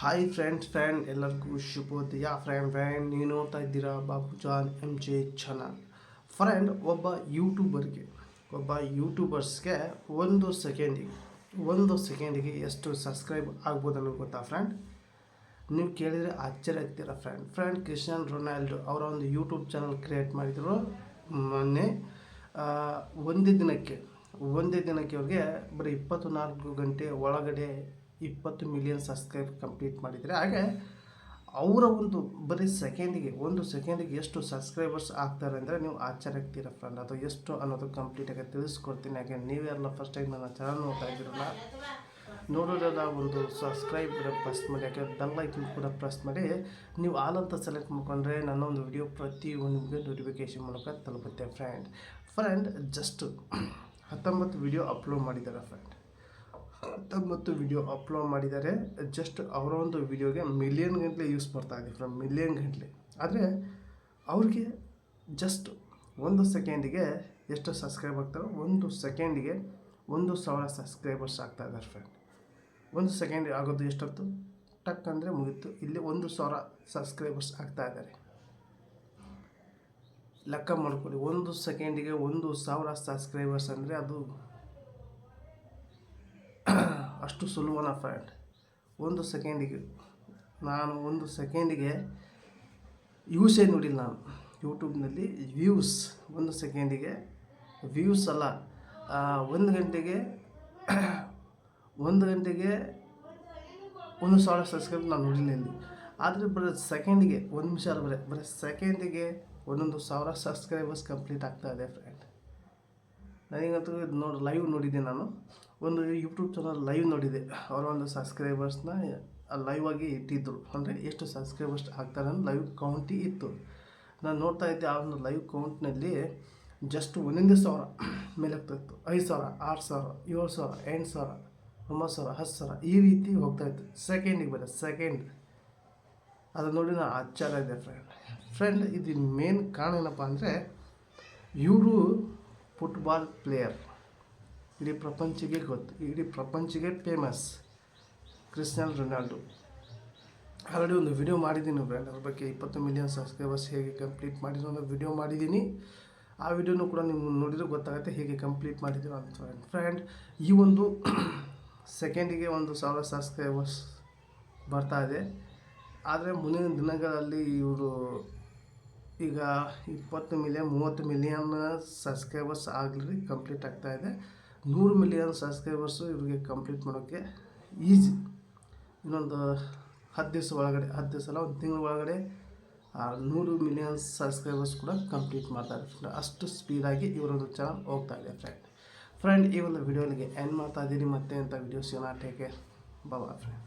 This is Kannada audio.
ಹಾಯ್ ಫ್ರೆಂಡ್ ಎಲ್ಲರಿಗೂ ಶುಭೋದಯ. ಫ್ರೆಂಡ್ ನೀವು ನೋಡ್ತಾ ಇದ್ದೀರಾ ಬಾಬುಜಾನ್ MJ ಚಾನಲ್. ಫ್ರೆಂಡ್, ಒಬ್ಬ ಯೂಟ್ಯೂಬರ್ಸ್ಗೆ ಒಂದು ಸೆಕೆಂಡಿಗೆ ಎಷ್ಟು ಸಬ್ಸ್ಕ್ರೈಬ್ ಆಗ್ಬೋದು ಅನ್ನೋದು ಗೊತ್ತಾ ಫ್ರೆಂಡ್? ನೀವು ಕೇಳಿದರೆ ಆಶ್ಚರ್ಯ ಆಗ್ತೀರಾ ಫ್ರೆಂಡ್. ಕ್ರಿಸ್ಟಿಯಾನೋ ರೊನಾಲ್ಡೋ ಅವರ ಒಂದು ಯೂಟ್ಯೂಬ್ ಚಾನಲ್ ಕ್ರಿಯೇಟ್ ಮಾಡಿದರು ಮೊನ್ನೆ. ಒಂದೇ ದಿನಕ್ಕೆ ಅವ್ರಿಗೆ ಬರೀ 24 ಗಂಟೆ ಒಳಗಡೆ 20 ಮಿಲಿಯನ್ ಸಬ್ಸ್ಕ್ರೈಬ್ ಕಂಪ್ಲೀಟ್ ಮಾಡಿದರೆ. ಹಾಗೆ ಅವರ ಬರೀ ಒಂದು ಸೆಕೆಂಡಿಗೆ ಎಷ್ಟು ಸಬ್ಸ್ಕ್ರೈಬರ್ಸ್ ಆಗ್ತಾರೆ ಅಂದರೆ ನೀವು ಆಶ್ಚರ್ಯ ಆಗ್ತೀರ ಫ್ರೆಂಡ್. ಅದು ಎಷ್ಟು ಅನ್ನೋದು ಕಂಪ್ಲೀಟಾಗಿ ತಿಳಿಸ್ಕೊಡ್ತೀನಿ. ಹಾಗೆ ನೀವೆಲ್ಲ ಫಸ್ಟ್ ಟೈಮ್ ನನ್ನ ಚಾನಲ್ ನೋಡ್ತಾ ಇದ್ದೀರಲ್ಲ, ನೋಡೋದೆಲ್ಲ ಒಂದು ಸಬ್ಸ್ಕ್ರೈಬ್ ಪ್ರೆಸ್ ಮಾಡಿ, ಯಾಕೆ ಬೆಲ್ ಐಕನ್ ಕೂಡ ಪ್ರೆಸ್ ಮಾಡಿ. ನೀವು ಆಲ್ ಅಂತ ಸೆಲೆಕ್ಟ್ ಮಾಡಿಕೊಂಡ್ರೆ ನನ್ನ ಒಂದು ವಿಡಿಯೋ ಪ್ರತಿಯೊಂದು ನಿಮಗೆ ನೋಟಿಫಿಕೇಷನ್ ಮೂಲಕ ತಲುಪುತ್ತೆ ಫ್ರೆಂಡ್. ಜಸ್ಟ್ 19 ವಿಡಿಯೋ ಅಪ್ಲೋಡ್ ಮಾಡಿದ್ದಾರೆ ಫ್ರೆಂಡ್. 19 ವಿಡಿಯೋ ಅಪ್ಲೋಡ್ ಮಾಡಿದ್ದಾರೆ. ಜಸ್ಟ್ ಅವರ ಒಂದು ವಿಡಿಯೋಗೆ ಮಿಲಿಯನ್ ಗಂಟಲೆ ಯೂಸ್ ಬರ್ತಾ ಇದೆ ಫ್ರೆಂಡ್, ಮಿಲಿಯನ್ ಗಂಟಲೆ. ಆದರೆ ಅವ್ರಿಗೆ ಜಸ್ಟ್ ಒಂದು ಸೆಕೆಂಡಿಗೆ ಎಷ್ಟು ಸಬ್ಸ್ಕ್ರೈಬ್ ಆಗ್ತಾರೋ, ಒಂದು ಸೆಕೆಂಡಿಗೆ 1,000 ಸಬ್ಸ್ಕ್ರೈಬರ್ಸ್ ಆಗ್ತಾ ಇದ್ದಾರೆ ಫ್ರೆಂಡ್. ಒಂದು ಸೆಕೆಂಡ್ ಆಗೋದು ಎಷ್ಟೊತ್ತು, ಟಕ್ ಅಂದರೆ ಮುಗೀತು. ಇಲ್ಲಿ 1,000 ಸಬ್ಸ್ಕ್ರೈಬರ್ಸ್ ಆಗ್ತಾ ಇದ್ದಾರೆ. ಲೆಕ್ಕ ಮಾಡ್ಕೊಳ್ಳಿ, ಒಂದು ಸೆಕೆಂಡಿಗೆ 1,000 ಸಬ್ಸ್ಕ್ರೈಬರ್ಸ್ ಅಂದರೆ ಅದು ಅಷ್ಟು ಸುಲಭನ ಫ್ರೆಂಡ್. ಒಂದು ಸೆಕೆಂಡಿಗೆ ಯೂಸೇ ನೋಡಿಲ್ಲ ನಾನು ಯೂಟ್ಯೂಬ್ನಲ್ಲಿ. ಒಂದು ಸೆಕೆಂಡಿಗೆ ವ್ಯೂಸ್ ಅಲ್ಲ, ಒಂದು ಗಂಟೆಗೆ 1,000 ಸಬ್ಸ್ಕ್ರೈಬ್ ನಾನು ನೋಡಿಲ್ಲ ಇಲ್ಲಿ. ಆದರೆ ಬರೀ ಸೆಕೆಂಡಿಗೆ, ಒಂದು ನಿಮಿಷ ಅಲ್ಲ, ಬರೀ ಸೆಕೆಂಡಿಗೆ 1,000 ಸಬ್ಸ್ಕ್ರೈಬರ್ಸ್ ಕಂಪ್ಲೀಟ್ ಆಗ್ತಾ ಇದೆ ಫ್ರೆಂಡ್. ನನಗಂತೂ ಲೈವ್ ನೋಡಿದ್ದೆ. ನಾನು ಒಂದು ಯೂಟ್ಯೂಬ್ ಚಾನಲ್ ಲೈವ್ ನೋಡಿದೆ. ಅವರ ಒಂದು ಸಬ್ಸ್ಕ್ರೈಬರ್ಸ್ನ ಲೈವ್ ಆಗಿ ಇಟ್ಟಿದ್ದರು, ಅಂದರೆ ಎಷ್ಟು ಸಬ್ಸ್ಕ್ರೈಬರ್ಸ್ ಆಗ್ತಾರೆ ಅನ್ನೋ ಲೈವ್ ಕೌಂಟಿ ಇತ್ತು. ನಾನು ನೋಡ್ತಾ ಇದ್ದೆ. ಆ ಒಂದು ಲೈವ್ ಕೌಂಟ್ನಲ್ಲಿ ಜಸ್ಟ್ 1,000 ಮೇಲೆ ಹೋಗ್ತಾಯಿತ್ತು. 5,000, 6,000, 7,000, 8,000, 9,000, 10,000 ಈ ರೀತಿ ಹೋಗ್ತಾಯಿತ್ತು ಸೆಕೆಂಡಿಗೆ. ಬರೀ ಸೆಕೆಂಡ್ ಅದು ನೋಡಿ ನಾನು ಆಶ್ಚರ್ಯ ಇದೆ ಫ್ರೆಂಡ್. ಇದು ಮೇನ್ ಕಾರಣ ಏನಪ್ಪ ಅಂದರೆ, ಇವರು ಫುಟ್ಬಾಲ್ ಪ್ಲೇಯರ್, ಇಡೀ ಪ್ರಪಂಚಕ್ಕೆ ಗೊತ್ತು, ಇಡೀ ಪ್ರಪಂಚಕ್ಕೆ ಫೇಮಸ್ ಕ್ರಿಸ್ಟಿಯಾನೋ ರೊನಾಲ್ಡೋ. ಆಲ್ರೆಡಿ ಒಂದು ವಿಡಿಯೋ ಮಾಡಿದ್ದೀನಿ ಫ್ರೆಂಡ್, ಅದ್ರ ಬಗ್ಗೆ 20 ಮಿಲಿಯನ್ ಸಬ್ಸ್ಕ್ರೈಬರ್ಸ್ ಹೇಗೆ ಕಂಪ್ಲೀಟ್ ಮಾಡಿದ್ರು ಅನ್ನೋ ವಿಡಿಯೋ ಮಾಡಿದ್ದೀನಿ. ಆ ವಿಡಿಯೋನೂ ಕೂಡ ನೀವು ನೋಡಿದ್ರೆ ಗೊತ್ತಾಗುತ್ತೆ ಹೇಗೆ ಕಂಪ್ಲೀಟ್ ಮಾಡಿದ್ರು ಅಂತ ಫ್ರೆಂಡ್. ಈ ಒಂದು ಸೆಕೆಂಡಿಗೆ 1,000 ಸಬ್ಸ್ಕ್ರೈಬರ್ಸ್ ಬರ್ತಾ ಇದೆ. ಆದರೆ ಮುಂದಿನ ದಿನಗಳಲ್ಲಿ ಇವರು ಈಗ 20 ಮಿಲಿಯನ್ 30 ಮಿಲಿಯನ್ ಸಬ್ಸ್ಕ್ರೈಬರ್ಸ್ ಆಗಲಿ ಕಂಪ್ಲೀಟ್ ಆಗ್ತಾಯಿದೆ. 100 ಮಿಲಿಯನ್ ಸಬ್ಸ್ಕ್ರೈಬರ್ಸು ಇವ್ರಿಗೆ ಕಂಪ್ಲೀಟ್ ಮಾಡೋಕ್ಕೆ ಈಸಿ. ಇನ್ನೊಂದು 10 ದಿವಸ ಒಳಗಡೆ, 10 ದಿವಸ ಅಲ್ಲ, ಒಂದು ತಿಂಗಳ ಒಳಗಡೆ 100 ಮಿಲಿಯನ್ ಸಬ್ಸ್ಕ್ರೈಬರ್ಸ್ ಕೂಡ ಕಂಪ್ಲೀಟ್ ಮಾಡ್ತಾರೆ ಫ್ರೆಂಡ್. ಅಷ್ಟು ಸ್ಪೀಡಾಗಿ ಇವರೊಂದು ಚಾನಲ್ ಹೋಗ್ತಾ ಇದೆ ಫ್ರೆಂಡ್. ಈ ಒಂದು ವಿಡಿಯೋಲಿಗೆ ಎಂಡ್ ಮಾಡ್ತಾ ಇದ್ದೀನಿ. ಮತ್ತೆ ಅಂತ ವಿಡಿಯೋಸ್ ಏನಾಟಕ್ಕೆ ಬಾಬಾ ಫ್ರೆಂಡ್.